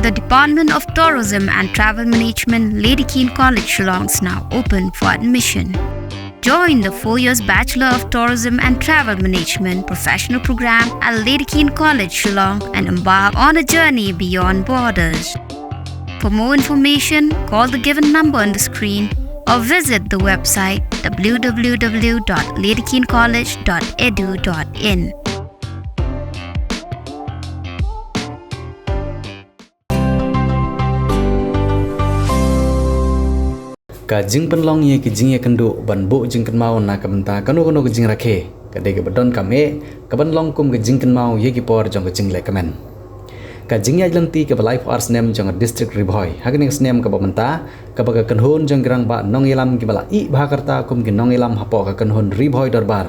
The Department of Tourism and Travel Management, Lady Keane College, Shillong is now open for admission. Join the 4 years Bachelor of Tourism and Travel Management professional program at Lady Keane College, Shillong and embark on a journey beyond borders. For more information, call the given number on the screen or visit the website www.ladykeencollege.edu.in. Ka jing penlong ye ki jing ye kendu ban bu jing ken mau na kabenta kanu kanu ke jing rakhe ka de ke bedon kame ka ban long kum ke jing ken mau ye ki por jong ke jing le kamen ka jing ya lanti ke life arts nem jong district ribhoi hagning snem ka bamenta ka ba kan hon jong grang ba nong ilam ki bala I bhakarta kum ki nong ilam hapo ka kan hon ribhoi darbar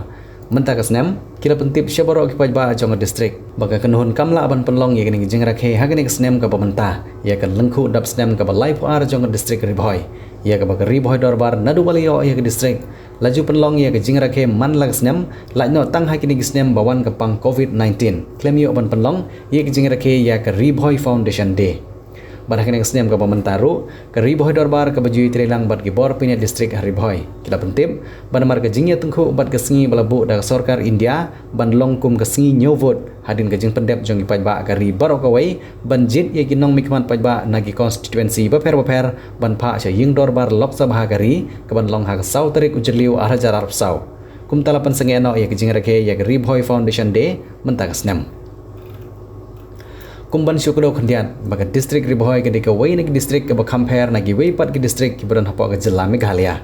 menta ka snem kila pentip syabaro ki pajba jong district ba ka kan hon kamla ban penlong ye ning jing rakhe hagning snem ka bamenta ye kan lengkhu dap snem ka ba life art jong district ribhoi ia ke bakari boy dorbar nadu balio ia ke distrik laju penlong ia ke jing rakhe man lag snem lajno tang hakini snem bawan ke pang covid-19 claim yo ban penlong ia ke jing rakhe ia ke riboy foundation day barahkene snem ke pementaru ke riboy dorbar ke baju trilang bat ke bor pinya distrik riboy kila pentip ban mar ke jingya tengku bat ke sengi balabu da sarkar India ban longkum ke sengi nyovot hadin ke jing pendep jong pajba ke ri barokawai ban jit ye kinong mikman pajba nagi constituency baper ban pha cha ying dorbar lok sabha gari ke ban long ha sau tarik ujliu arajar arab sau kum talapan sengeno ye ke jing rakhe ye ke riboy foundation day mentak snem kumban syukro khandian baga district riboy ke deka wei nek district ke compare nagi wei pat ke district ki buran hapo ke jilla meghalaya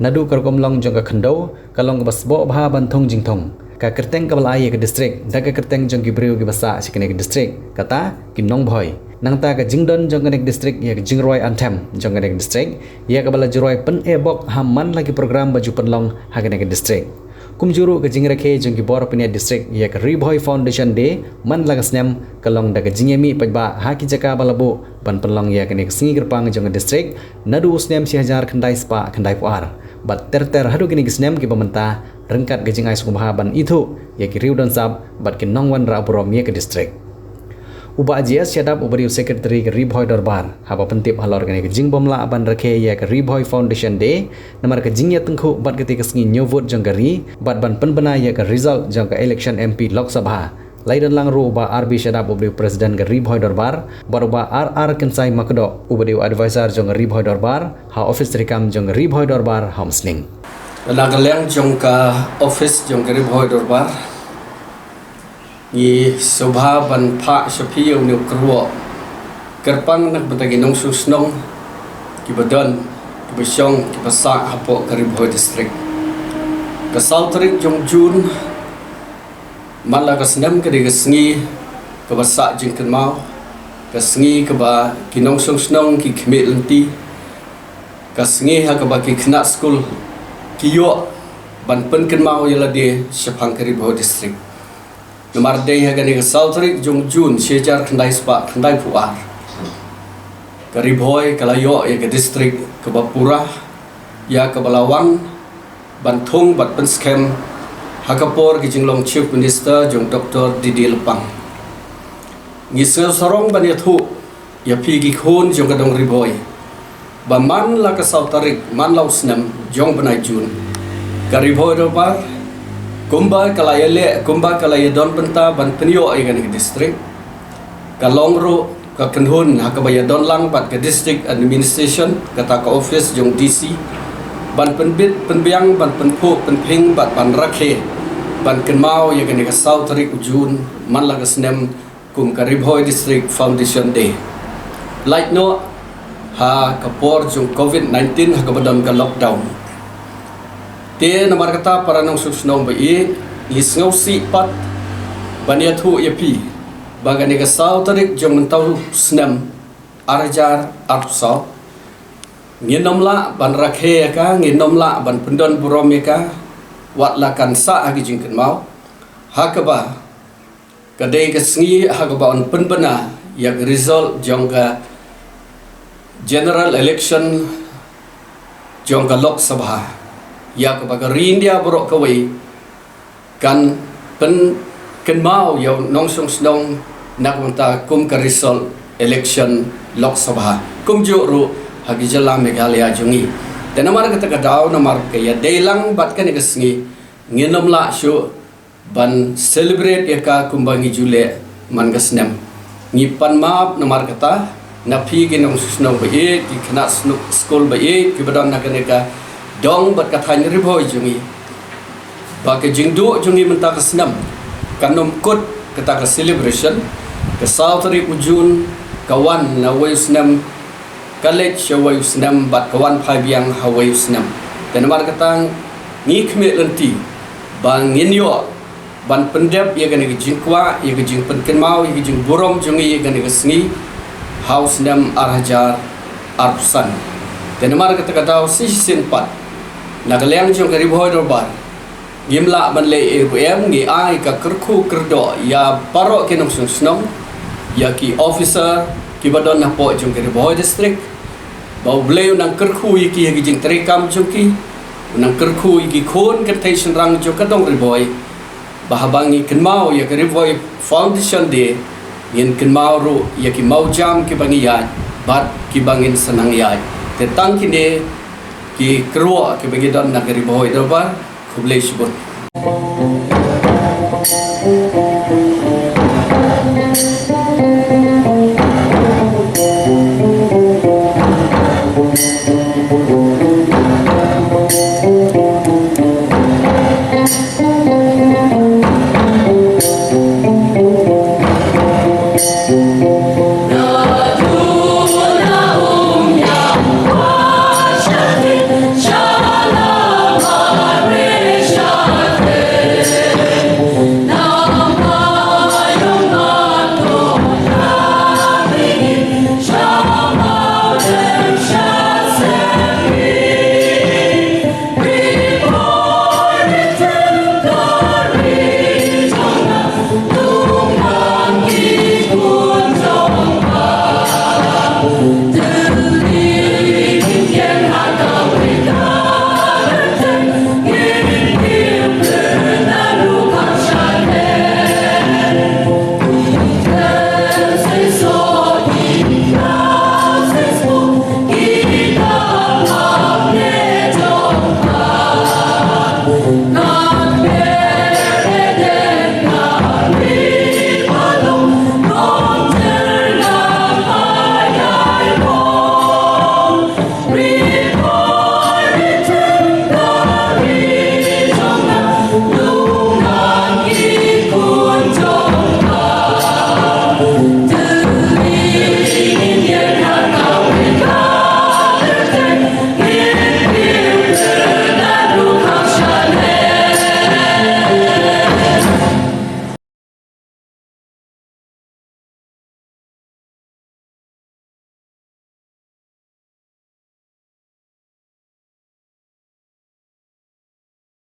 nadu karkom long jong ka khando kalong ke basbo bha ban thong jingthong ka kerteng ke balai ke district daga kerteng jong ki breu ki basa sikene ke district kata ki nong bhoi nangta ka jingdon jong nek district ye ke jingroi anthem jong nek district ye ke bala jroi pen e bok hamman lagi program baju penlong ha ke nek district kumjuru ke jing rakhe jong ki bor pinya district ye ke riboy foundation day man lagas nem kalong daga jingemi pajba ha ki jaka balabu ban penlong ye ke nek singi gerpang jong district nadu usnem si hajar khandai spa khandai puar bat ter hadu kini gisnem ki pementa rengkat ke jingai sumha ban itu ye ki riu dan sab bat ki nongwan ra borom ye ke district uba ajias syadap ubari secretary ke riboy dorbar haba pentip halor ke jing bomla ban rakhe ye ke riboy foundation day namar ke jing ya tengku bat ketika sengi nyovot jong gari bat ban penbena ye ke result jong ke election MP Lok Sabha laidan lang ru uba RB syadap ubari presiden ke riboy dorbar baruba RR kensai makdo ubari advisor jong riboy dorbar ha office rikam jong riboy dorbar hamsning lagaleng jong ka office jong ke riboy dorbar ni sobha ban pha shapi uni kruo kerpang nak batagi nong susnong ki badon ki besong ki pasak hapo kariboy district ka sautrik jong jun mala ka snem ke de sngi ka basak jingken mau ka sngi ka ba ki nong susnong ki khmel lenti ka sngi ha ka ba ki khna school ki yo ban pen ken mau yala de shapang kariboy district nomor day hagani ke sautrik jong jun sejar khandai spa khandai puar kariboy kalayo ya ke district ke bapura ya ke balawang bantung bat pen scam hakapor ke jinglong chief minister jong dr Didi Lepang ngisel sorong ban ya thu ya pigi khon jong kadong riboy baman la ke sautrik man lausnem jong banai jun kariboy robar kumba kalaya don penta ban penyo ai kan district kalong ro ka kenhun hakabaya don lang bat ke district administration kata ka office jong DC ban penbit penbiang ban penpo penping bat ban rakhe ban kenmau ya kan ka south rik jun man la snem kum kariboy district foundation day like no ha kapor jong covid-19 hakabadam ka lockdown te nomor kata para nong susnong bai isngau si pat bania thu yapi bagani ka sau tarik jong mentau snem arajar arpsau nginomla ban rakhe ka nginomla ban pendon buromeka wat lakan sa agi jingken mau hakaba kadai ka sngi hakaba on penbena yak result jong ka general election jong ka lok sabha ya kebaga rindia borok kawai kan pen kenmau yang nongsong snong nak minta kum ke result election Lok Sabha kumju ru hagi jala Meghalaya jungi dan namar kata kadau namar kaya deilang bat kan igasngi nginom la shu ban celebrate yaka kumbangi jule man gasnem ngi pan map namar kata napi ginong susnong bae ki kena school bae ki badan nakaneka dong bat katanya riboy jungi baka jingdu jungi mentak senam kanom kut kata celebration ke Sautari Ujun kawan na wayusnam college wayusnam bat kawan phabiang hawayusnam dan namar katang ngi khme lenti bang inyo ban pendep ya gane jingkwa ya jing penkenmau ya jing burom jungi ya gane sngi house nam arhajar arpusan dan namar kata sin pat nagaliang jong kari boy dorbar gimla ban le em ngi ai ka kerku kerdo ya paro kenong snong ya ki officer ki badon na po jong kari boy district bau bleu nang kerku ki ya jing terekam jongki nang kerku ki khon kan thai rang jong kadong ri boy bahabangi kenmau ya kari boy foundation de yin kenmau ru ya ki mau jam ki bangi ya bat ki bangin senang ya tetang kini ki kruwa ki bagi don nak kari boy dorbar kublai shibut